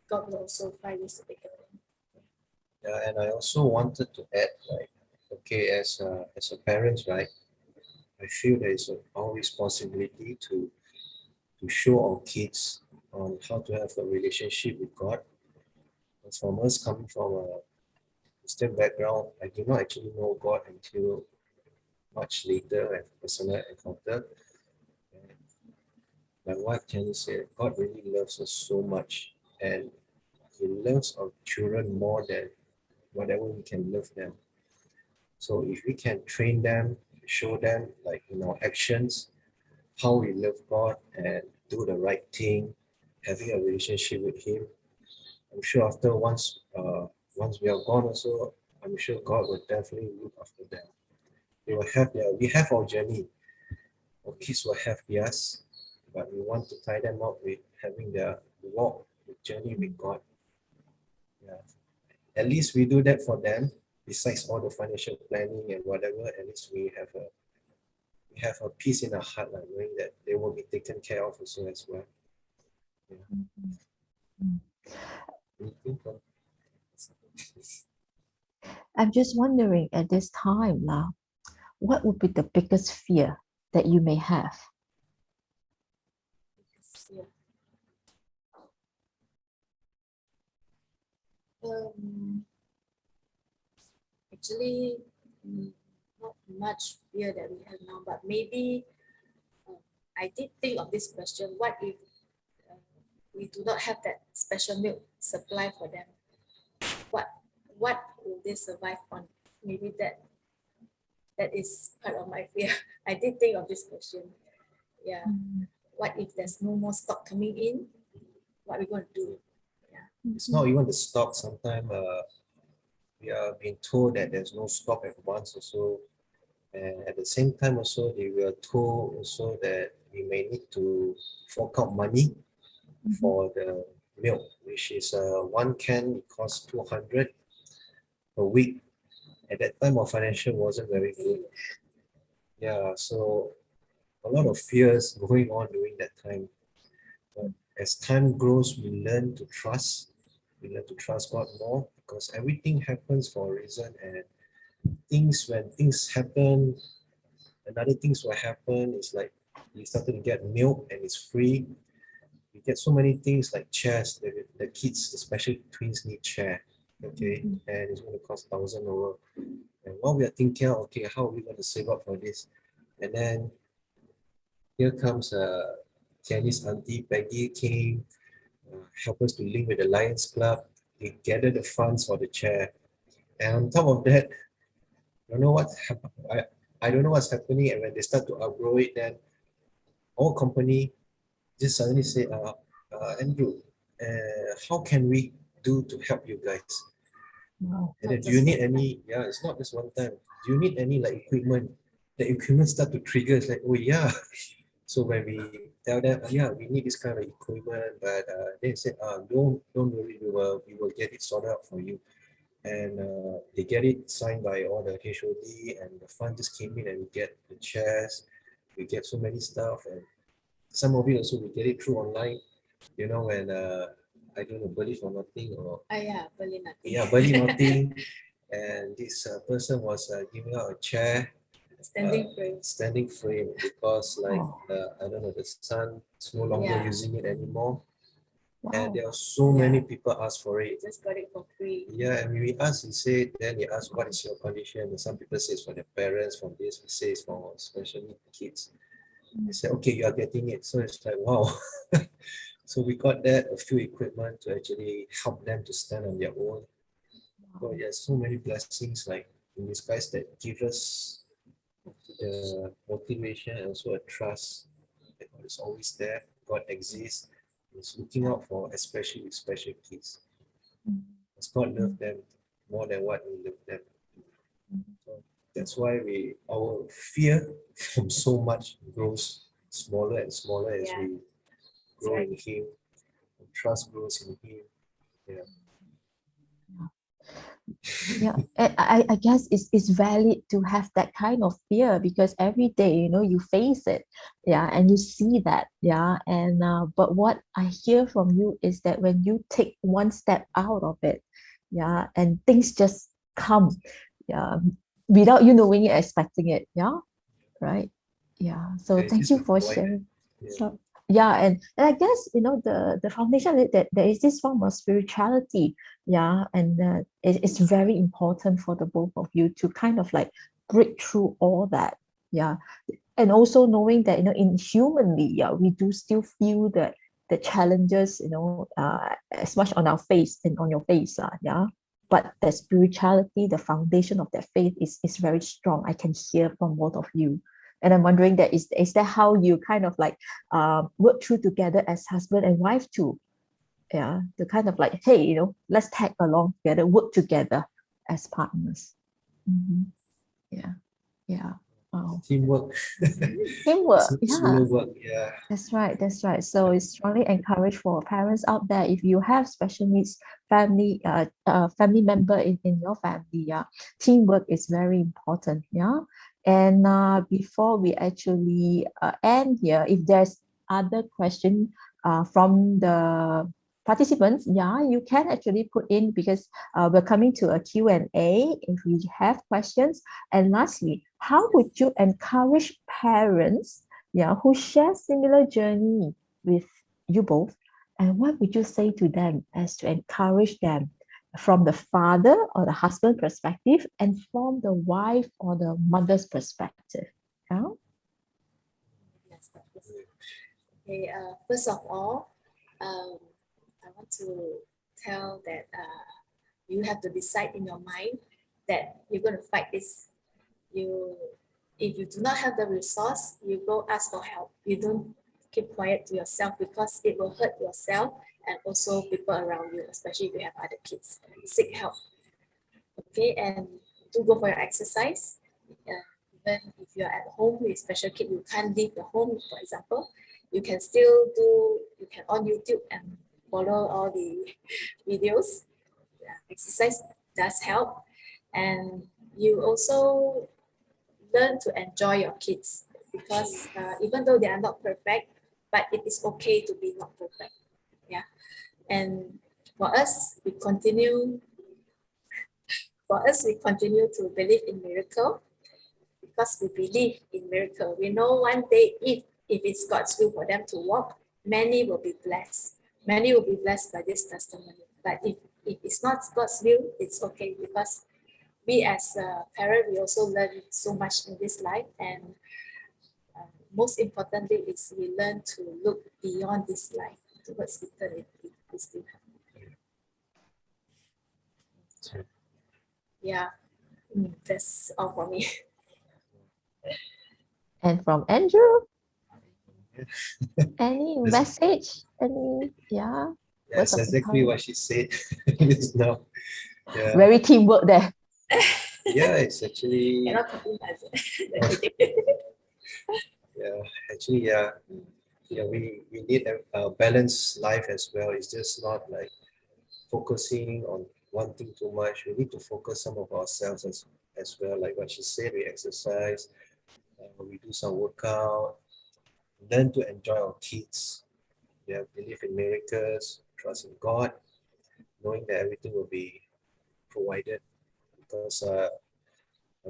God will also find ways to take care of them. Yeah, and I also wanted to add, like, okay, as a parent, right, I feel there is our responsibility to show our kids on how to have a relationship with God. As from us coming from a Christian background, I did not actually know God until much later at personal encounter. And like what Jenny said, God really loves us so much, and He loves our children more than whatever we can love them. So if we can train them, show them like in our actions how we love God and do the right thing, having a relationship with Him, I'm sure after once we are gone also, I'm sure God will definitely look after them. They will have we have our journey. Our kids will have theirs, but we want to tie them up with having their walk, the journey with God. Yeah. At least we do that for them. Besides all the financial planning and whatever, at least we have a peace in our heart, like knowing that they will be taken care of also as well. Yeah. I'm just wondering at this time now, what would be the biggest fear that you may have? Yeah. Actually, not much fear that we have now, but maybe I did think of this question: what if we do not have that special milk supply for them? What will they survive on? Maybe that is part of my fear. I did think of this question. Yeah. What if there's no more stock coming in? What are we going to do? Yeah. It's not even the stock. Sometimes we are being told that there's no stock at once also. And at the same time also, they were told also that we may need to fork out money for the milk, which is one can, it costs 200 a week. At that time, our financial wasn't very good. Yeah, so a lot of fears going on during that time. But as time grows, we learn to trust. We learn to trust God more, because everything happens for a reason, and when things happen, another things will happen. It's like we started to get milk and it's free. We get so many things like chairs. The kids, especially twins, need chair. Okay, and it's going to cost 1,000 over. And while we are thinking, okay, how are we going to save up for this? And then here comes Chinese auntie Peggy came, help us to link with the Lions Club. They gather the funds for the chair. And on top of that, I don't know I don't know what's happening. And when they start to outgrow it, then our company just suddenly say, Andrew, how can we do to help you guys? Wow. And then, do you need any, yeah, it's not just one time. Do you need any like equipment? The equipment start to trigger. It's like, oh yeah. So when we tell them, yeah, we need this kind of equipment, but they said, don't worry, we will get it sorted out for you. And they get it signed by all the HOD, and the fund just came in, and we get the chairs, we get so many stuff, and some of it also we get it through online. You know, when I don't know, believe or nothing, or Yeah, believe nothing. yeah, believe nothing, and this person was giving out a chair, standing frame, because like I don't know, the son is no longer using it anymore. Wow. And there are so many people ask for it. Just got it for free. Yeah, and when we ask, he said, then he asked, what is your condition? And some people say it's for their parents, from this, we say it's for special needs kids. They said, okay, you are getting it. So it's like, wow. So we got that, a few equipment to actually help them to stand on their own. So there's so many blessings, like in disguise that give us the motivation and also a trust that God is always there, God exists, He's looking out for especially special kids. Because God loves them more than what we love them. So that's why our fear from so much grows smaller and smaller as we grow in Him. And trust grows in Him. Yeah. Yeah, I guess it's valid to have that kind of fear because every day, you face it, yeah, and you see that, yeah, and but what I hear from you is that when you take one step out of it, yeah, and things just come, yeah, without you knowing it, expecting it, yeah, right, yeah. So And it thank is you for required. sharing. Yeah. So yeah, and I guess the foundation that there is this form of spirituality, yeah, and it's very important for the both of you to kind of like break through all that, yeah, and also knowing that in humanly, yeah, we do still feel that the challenges, as much on our face and on your face, yeah, but the spirituality, the foundation of that faith is very strong. I can hear from both of you. And I'm wondering that is that how you kind of like work through together as husband and wife too? Yeah, to kind of like, hey, let's tag along together, work together as partners. Mhm. Yeah, yeah. Wow. Teamwork. Teamwork, Solo yeah. work. Yeah. That's right. That's right. So it's strongly encouraged for parents out there. If you have special needs family member in your family, yeah, teamwork is very important. Yeah. And before we actually end here, if there's other question from the participants, yeah, you can actually put in because we're coming to a Q&A if you have questions. And lastly, how would you encourage parents, yeah, who share similar journey with you both, and what would you say to them as to encourage them from the father or the husband perspective and from the wife or the mother's perspective? Yeah? Yes, okay, first of all, I want to tell that you have to decide in your mind that you're going to fight this. If you do not have the resource, you go ask for help. You don't keep quiet to yourself because it will hurt yourself and also people around you, especially if you have other kids. Seek help. Okay, and do go for your exercise. Even if you're at home with special kid, you can't leave the home, for example, you can on YouTube and follow all the videos. Yeah, exercise does help. And you also learn to enjoy your kids because even though they are not perfect, but it is okay to be not perfect. Yeah. And for us, we continue to believe in miracle because we believe in miracle. We know one day if it's God's will for them to walk, many will be blessed. Many will be blessed by this testimony. But if it's not God's will, it's okay because we as a parent, we also learn so much in this life. And most importantly is we learn to look beyond this life towards eternity. We still have. Yeah, that's all for me. And from Andrew, Yeah. any That's- message? Any, yeah? That's Words of exactly what she said just now. Yeah. Very teamwork there. Yeah, it's actually Cannot compromise. yeah, actually yeah. Yeah, we need a balanced life as well. It's just not like focusing on one thing too much. We need to focus some of ourselves as well. Like what she said, we exercise, we do some workout, learn to enjoy our kids. Yeah, believe in miracles, trust in God, knowing that everything will be provided. Because I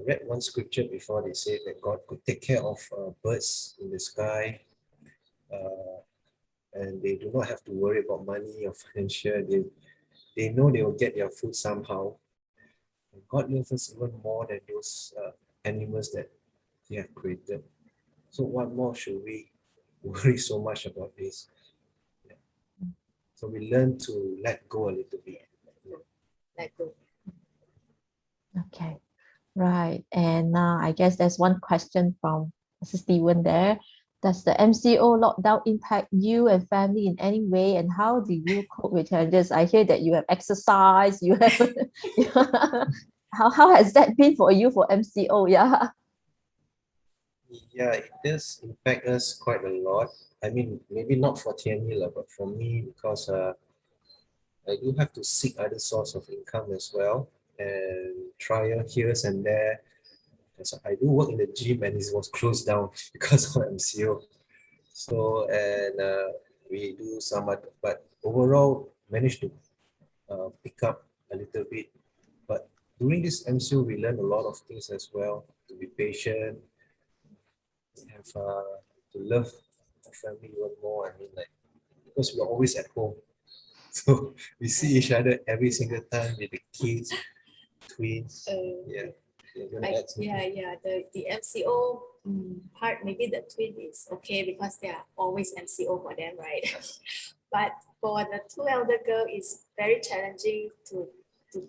read one scripture before, they say that God could take care of birds in the sky, uh, and they do not have to worry about money or financial. They know they will get their food somehow. And God loves us even more than those animals that He has created. So what more should we worry so much about this? Yeah. So we learn to let go a little bit. Yeah. Let go. Okay. Right. And I guess there's one question from Mr. Steven there. Does the MCO lockdown impact you and family in any way? And how do you cope with challenges? I hear that you have exercise, you have how has that been for you for MCO? Yeah. Yeah, it does impact us quite a lot. I mean, maybe not for Thien Nee, but for me, because I do have to seek other source of income as well and trial here and there. So I do work in the gym and it was closed down because of MCO. So, and we do some, but overall managed to pick up a little bit. But during this MCO, we learn a lot of things as well, to be patient, have to love the family even more. I mean, like, because we're always at home. So we see each other every single time with the kids, twins. Yeah. You're gonna add something? Yeah. The MCO part, maybe the twin is okay because they are always MCO for them, right? But for the two elder girl, it's very challenging to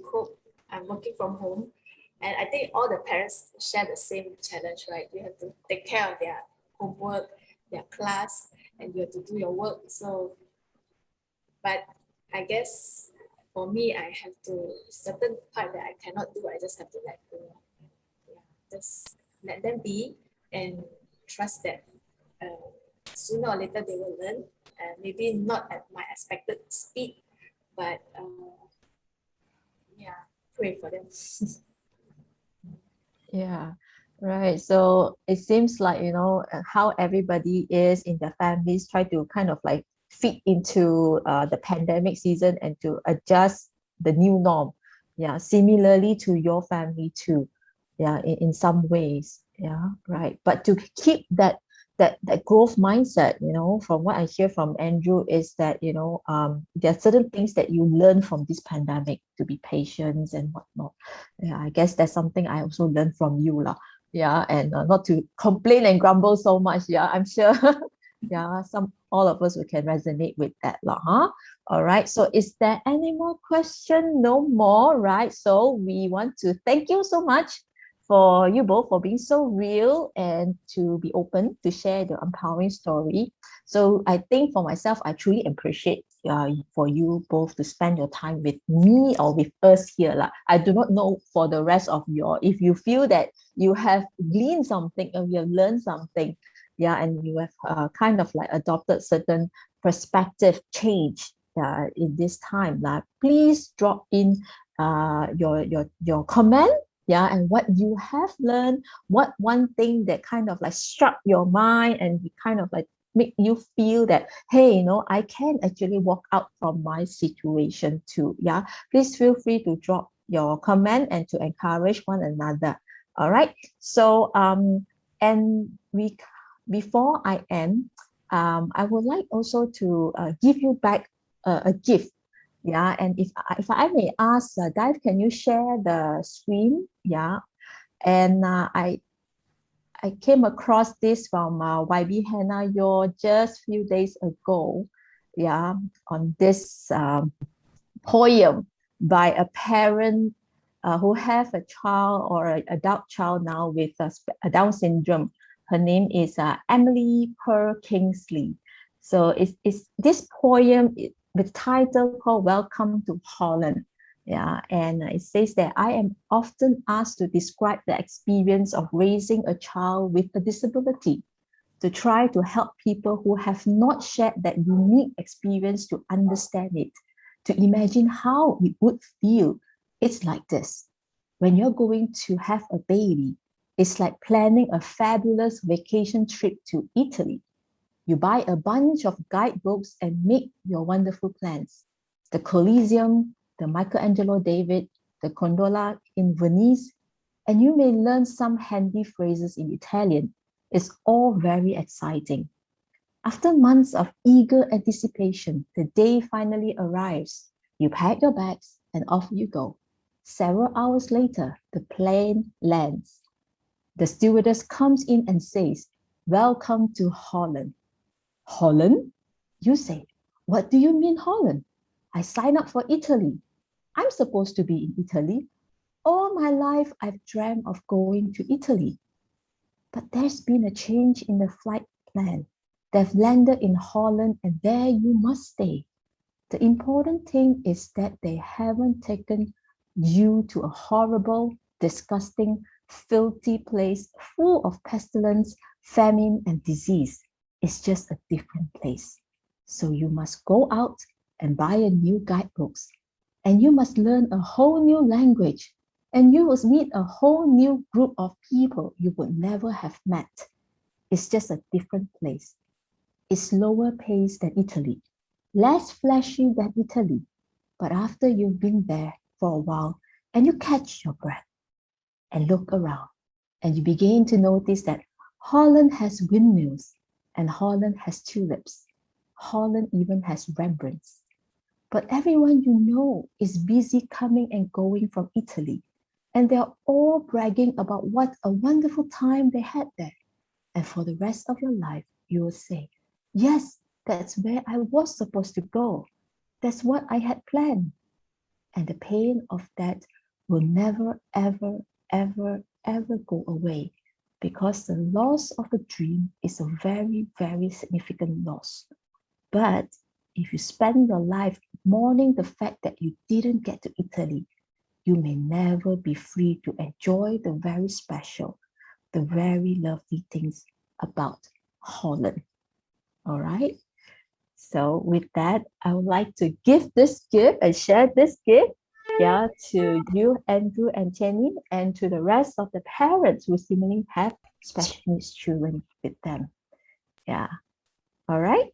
cope. I'm working from home, and I think all the parents share the same challenge, right? You have to take care of their homework, their class, and you have to do your work. So, but I guess for me, I have to certain part that I cannot do. I just have to let go. Yeah, just let them be and trust that sooner or later they will learn. Maybe not at my expected speed, but yeah, pray for them. Yeah, right. So it seems like, how everybody is in the families try to kind of like fit into the pandemic season and to adjust the new norm. Yeah, similarly to your family too. Yeah, in some ways. Yeah, right. But to keep that growth mindset, from what I hear from Andrew is that, there are certain things that you learn from this pandemic to be patient and whatnot. Yeah, I guess that's something I also learned from you lah. Yeah, and not to complain and grumble so much. Yeah, I'm sure. Yeah, all of us we can resonate with that lah. Huh? All right. So, is there any more question? No more, right? So we want to thank you so much for you both for being so real and to be open to share the empowering story. So I think for myself, I truly appreciate for you both to spend your time with me or with us here. Lah. I do not know for the rest of if you feel that you have gleaned something or you have learned something, yeah, and you have kind of like adopted certain perspective change in this time. Like, please drop in your comment, yeah, and what you have learned, what one thing that kind of like struck your mind and kind of like make you feel that, hey, I can actually walk out from my situation too. Yeah, please feel free to drop your comment and to encourage one another. All right. So and before I end, I would like also to give you back a gift. Yeah, and if I may ask, Dive, can you share the screen? Yeah, and I came across this from YB Hannah Yor just few days ago. Yeah, on this poem by a parent who have a child or an adult child now with a Down syndrome. Her name is Emily Pearl Kingsley. So it's this poem with title called Welcome to Holland. Yeah, and it says that I am often asked to describe the experience of raising a child with a disability, to try to help people who have not shared that unique experience to understand it, to imagine how it would feel. It's like this. When you're going to have a baby, it's like planning a fabulous vacation trip to Italy. You buy a bunch of guidebooks and make your wonderful plans. The Colosseum, the Michelangelo David, the gondola in Venice, and you may learn some handy phrases in Italian. It's all very exciting. After months of eager anticipation, the day finally arrives. You pack your bags and off you go. Several hours later, the plane lands. The stewardess comes in and says, "Welcome to Holland." Holland? You say, "What do you mean Holland? I signed up for Italy. I'm supposed to be in Italy." all my life I've dreamt of going to Italy. But there's been a change in the flight plan. They've landed in Holland and there you must stay. The important thing is that they haven't taken you to a horrible, disgusting, filthy place full of pestilence, famine, and disease. It's just a different place. So you must go out and buy a new guidebooks, and you must learn a whole new language, and you must meet a whole new group of people you would never have met. It's just a different place. It's slower paced than Italy, less flashy than Italy. But after you've been there for a while and you catch your breath and look around and you begin to notice that Holland has windmills and Holland has tulips. Holland even has Rembrandts. But everyone you know is busy coming and going from Italy, and they're all bragging about what a wonderful time they had there. And for the rest of your life, you will say, yes, that's where I was supposed to go. That's what I had planned. And the pain of that will never, ever, ever, ever go away, because the loss of a dream is a very, very significant loss. But if you spend your life mourning the fact that you didn't get to Italy, you may never be free to enjoy the very special, the very lovely things about Holland. All right? So with that, I would like to give this gift and share this gift, to you, Andrew and Thien Nee, and to the rest of the parents who seemingly have special needs children with them. Yeah. All right.